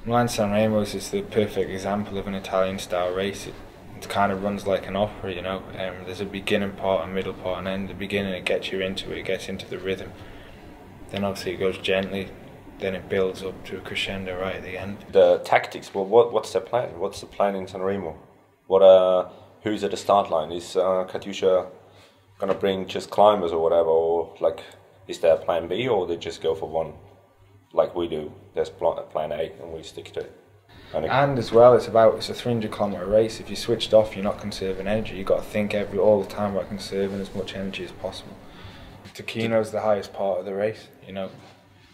Milan-San Remo is the perfect example of an Italian style race. It kind of runs like an opera, you know. There's a beginning part, a middle part, and then the beginning it gets you into it, it gets into the rhythm. Then obviously it goes gently, then it builds up to a crescendo right at the end. The tactics, well, what's the plan? What's the plan in San Remo? Who's at the start line? Is Katusha gonna bring just climbers or whatever, or like, is there a plan B, or they just go for one, like we do? There's plan A, and we stick to it. And as well, it's a 300-kilometre race. If you're switched off, you're not conserving energy. You've got to think all the time about conserving as much energy as possible. Taquino's the highest part of the race, you know.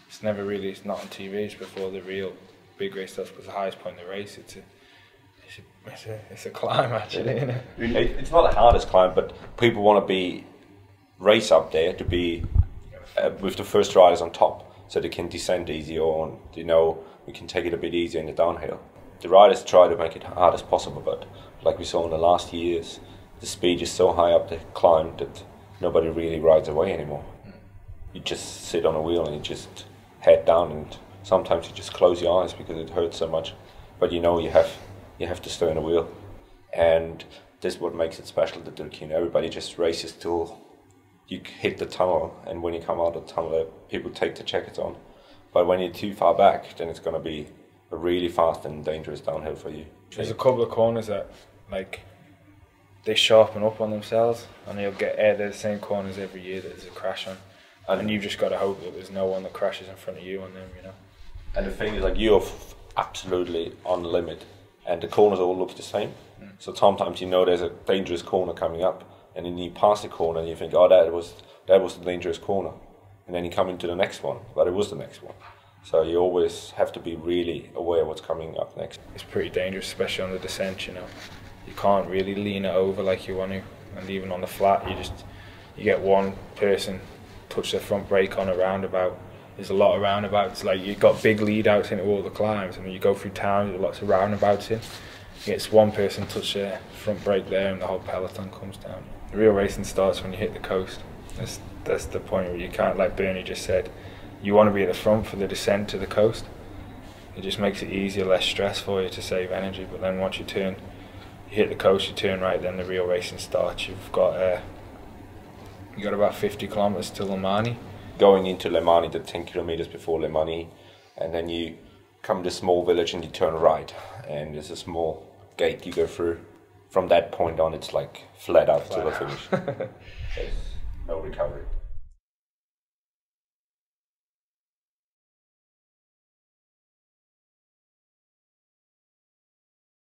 It's not on TV, it's before the real big race stuff, but the highest point in the race, it's a climb actually, isn't it? It's not the hardest climb, but people want to race up there to be with the first riders on top, so they can descend easier, or we can take it a bit easier in the downhill. The riders try to make it hard as possible, but like we saw in the last years, the speed is so high up the climb that nobody really rides away anymore. You just sit on a wheel and you just head down, and sometimes you just close your eyes because it hurts so much. But you have to stay on the wheel, and this is what makes it special. That everybody just races till you hit the tunnel, and when you come out of the tunnel, people take the jackets on. But when you're too far back, then it's going to be a really fast and dangerous downhill for you. There's a couple of corners that, like, they sharpen up on themselves, and they're the same corners every year that there's a crash on. And you've just got to hope that there's no one that crashes in front of you on them, you know. And the thing is, like, you're absolutely on the limit, and the corners all look the same. So sometimes there's a dangerous corner coming up, and then you pass the corner and you think, oh, that was the dangerous corner. And then you come into the next one, but it was the next one. So you always have to be really aware of what's coming up next. It's pretty dangerous, especially on the descent, you know. You can't really lean it over like you want to, and even on the flat, you get one person touch their front brake on a roundabout. There's a lot of roundabouts, like you've got big lead outs into all the climbs, and when you go through town, there's lots of roundabouts in. You get one person touch their front brake there and the whole peloton comes down. The real racing starts when you hit the coast. That's the point where you can't, like Bernie just said, you want to be at the front for the descent to the coast. It just makes it easier, less stress for you to save energy, but then once you hit the coast, you turn right, then the real racing starts. You've got about 50 kilometres to Limani. Going into Limani, the 10 kilometres before Limani, and then you come to a small village and you turn right, and there's a small gate you go through. From that point on, it's like flat out to the finish. There's no recovery.